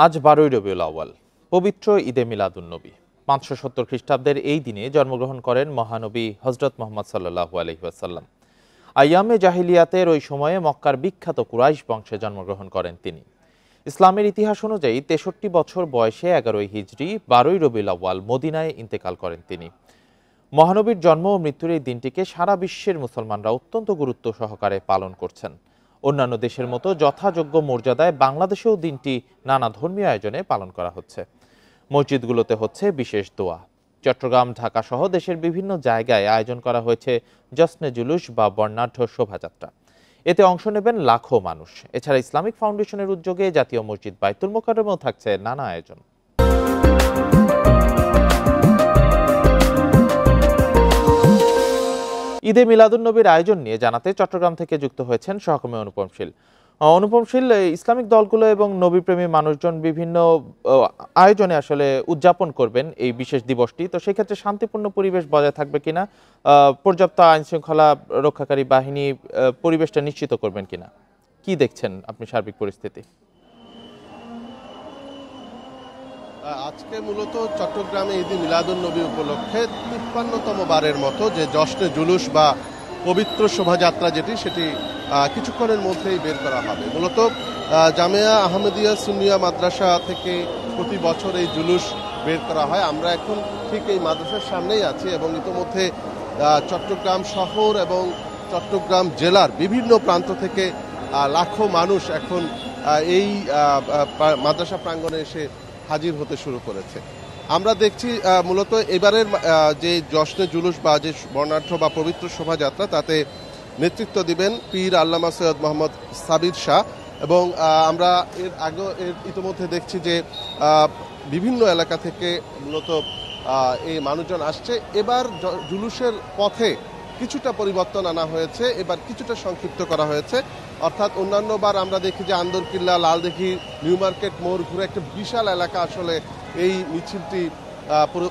আজ 12ই রবিউল আউয়াল, পবিত্র ঈদে মিলাদুন্নবী। 570 খ্রিস্টাব্দের এই দিনে জন্মগ্রহণ করেন মহানবী হযরত মুহাম্মদ সাল্লাল্লাহু আলাইহি ওয়াসাল্লাম। আইয়ামে জাহিলিয়াতের ওই সময়ে মক্কার বিখ্যাত কুরাইশ বংশে জন্মগ্রহণ করেন তিনি। ইসলামের ইতিহাস অনুযায়ী 63 বছর বয়সে 11ই হিজরি 12ই রবিউল আউয়াল মদিনায় ইন্তেকাল করেন তিনি। মহানবীর জন্ম ও মৃত্যুর এই দিনটিকে সারা বিশ্বের মুসলমানরা অত্যন্ত গুরুত্ব সহকারে পালন করছেন। অন্যান্য দেশের মতো যথাযোগ্য মর্যাদায় বাংলাদেশেও দিনটি নানা ধর্মীয় আয়োজনে পালন করা হচ্ছে। মসজিদগুলোতে হচ্ছে বিশেষ দোয়া। চট্টগ্রাম, ঢাকা সহ দেশের বিভিন্ন জায়গায় আয়োজন করা হয়েছে জশ্নে জুলুস বা বর্ণাঢ্য শোভাযাত্রা। এতে অংশ নেবেন লাখো মানুষ। এছাড়া ইসলামিক ফাউন্ডেশনের উদ্যোগে জাতীয় মসজিদ বাইতুল মোকাররমেও থাকছে নানা আয়োজন। ঈদে মিলাদুন্নবীর আয়োজন নিয়ে জানাতে চট্টগ্রাম থেকে যুক্ত হয়েছেন সহকর্মী অনুপম শীল। ইসলামিক দলগুলো এবং নবীপ্রেমী মানুষজন বিভিন্ন আয়োজনে আসলে উদযাপন করবেন এই বিশেষ দিবসটি। তো সেক্ষেত্রে শান্তিপূর্ণ পরিবেশ বজায় থাকবে কিনা, পর্যাপ্ত আইন শৃঙ্খলা রক্ষাকারী বাহিনী পরিবেশটা নিশ্চিত করবেন কিনা, কি দেখছেন আপনি সার্বিক পরিস্থিতি? আজকে মূলত চট্টগ্রামে ঈদে মিলাদুন্নবী উপলক্ষে 53তম বারের মতো যে জশ্নে জুলুস বা পবিত্র শোভাযাত্রা সেটি কিছুক্ষণের মধ্যেই বের করা হবে। মূলত জামিয়া আহমদিয়া সুন্নিয়া মাদ্রাসা থেকে প্রতি বছর এই জুলুস বের করা হয়। আমরা এখন ঠিক এই মাদ্রাসার সামনেই আছি এবং ইতোমধ্যে চট্টগ্রাম শহর এবং চট্টগ্রাম জেলার বিভিন্ন প্রান্ত থেকে লাখো মানুষ এখন এই মাদ্রাসা প্রাঙ্গণে এসে হাজির হতে শুরু করেছে। আমরা দেখছি মূলত এবারের যে জশ্নে জুলুস বা যে বর্ণাঢ্য বা পবিত্র শোভাযাত্রা, তাতে নেতৃত্ব দিবেন পীর আল্লামা সৈয়দ মোহাম্মদ সাবির শাহ। এবং আমরা ইতিমধ্যে দেখছি যে বিভিন্ন এলাকা থেকে মূলত এই মানুষজন আসছে। এবার জুলুসের পথে কিছুটা পরিবর্তন আনা হয়েছে, এবার কিছুটা সংক্ষিপ্ত করা হয়েছে। অর্থাৎ অন্যান্যবার আমরা দেখি যে আন্দরকিল্লা, লালদিঘি, নিউ মার্কেট মোড় ঘুরে একটা বিশাল এলাকা আসলে এই মিছিলটি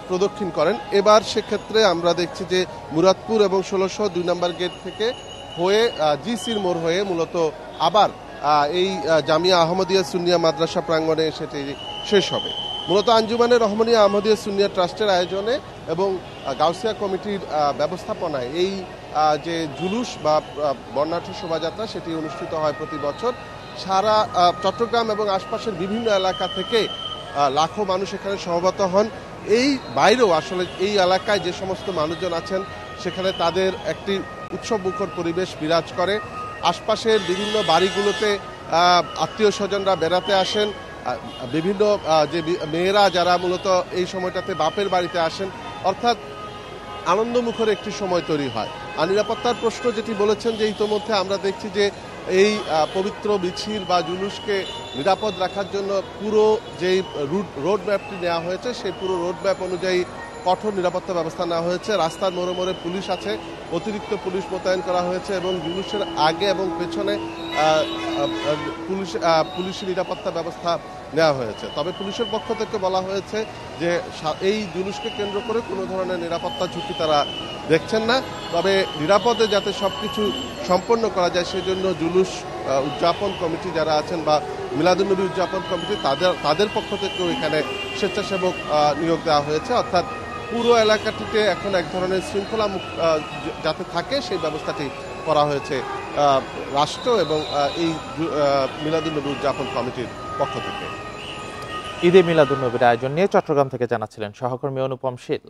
প্রদক্ষিণ করেন। এবার সেক্ষেত্রে আমরা দেখছি যে মুরাদপুর এবং 1600 2 নম্বর গেট থেকে হয়ে জিসির মোড় হয়ে মূলত আবার এই জামিয়া আহমদিয়া সুন্নিয়া মাদ্রাসা প্রাঙ্গণে সেটি শেষ হবে। মূলত আঞ্জুমানে রহমানিয়া আহমদিয়া সুন্নিয়া ট্রাস্টের আয়োজনে এবং গাউসিয়া কমিটির ব্যবস্থাপনায় এই যে জুলুস বা বর্ণাঢ্য শোভাযাত্রা সেটি অনুষ্ঠিত হয় প্রতি বছর। সারা চট্টগ্রাম এবং আশপাশের বিভিন্ন এলাকা থেকে লাখো মানুষ এখানে সমবেত হন। এই বাইরেও আসলে এই এলাকায় যে সমস্ত মানুষজন আছেন সেখানে তাদের একটি উৎসবমুখর পরিবেশ বিরাজ করে। আশপাশের বিভিন্ন বাড়িগুলোতে আত্মীয় স্বজনরা বেড়াতে আসেন। বিভিন্ন যে মেয়েরা যারা মূলত এই সময়টাতে বাপের বাড়িতে আসেন, অর্থাৎ আনন্দমুখর একটি সময় তৈরি হয়। আর নিরাপত্তার প্রশ্ন যেটি বলেছেন যে ইতোমধ্যে আমরা দেখছি যে এই পবিত্র মিছিল বা জুলুসকে নিরাপদ রাখার জন্য পুরো যেই রোড ম্যাপটি নেওয়া হয়েছে সেই পুরো রোড ম্যাপ অনুযায়ী কঠোর নিরাপত্তা ব্যবস্থা নেওয়া হয়েছে। রাস্তার মোড়ে মোড়ে পুলিশ আছে, অতিরিক্ত পুলিশ মোতায়েন করা হয়েছে এবং জুলুসের আগে এবং পেছনে পুলিশি নিরাপত্তা ব্যবস্থা নেওয়া হয়েছে। তবে পুলিশের পক্ষ থেকে বলা হয়েছে যে এই জুলুসকে কেন্দ্র করে কোনো ধরনের নিরাপত্তা ঝুঁকি তারা দেখছেন না। তবে নিরাপদে যাতে সবকিছু সম্পন্ন করা যায় সেজন্য জুলুস উদযাপন কমিটি যারা আছেন বা মিলাদুন্নবী উদযাপন কমিটি তাদের পক্ষ থেকেও এখানে স্বেচ্ছাসেবক নিয়োগ দেওয়া হয়েছে। অর্থাৎ পুরো এলাকাটিতে এখন এক ধরনের শৃঙ্খলা যাতে থাকে সেই ব্যবস্থাটি করা হয়েছে রাষ্ট্র এবং এই মিলাদুন্নবী উদযাপন কমিটির পক্ষ থেকে। ঈদে মিলাদুন্নবীর আয়োজন নিয়ে চট্টগ্রাম থেকে জানাচ্ছিলেন সহকর্মী অনুপম শীল।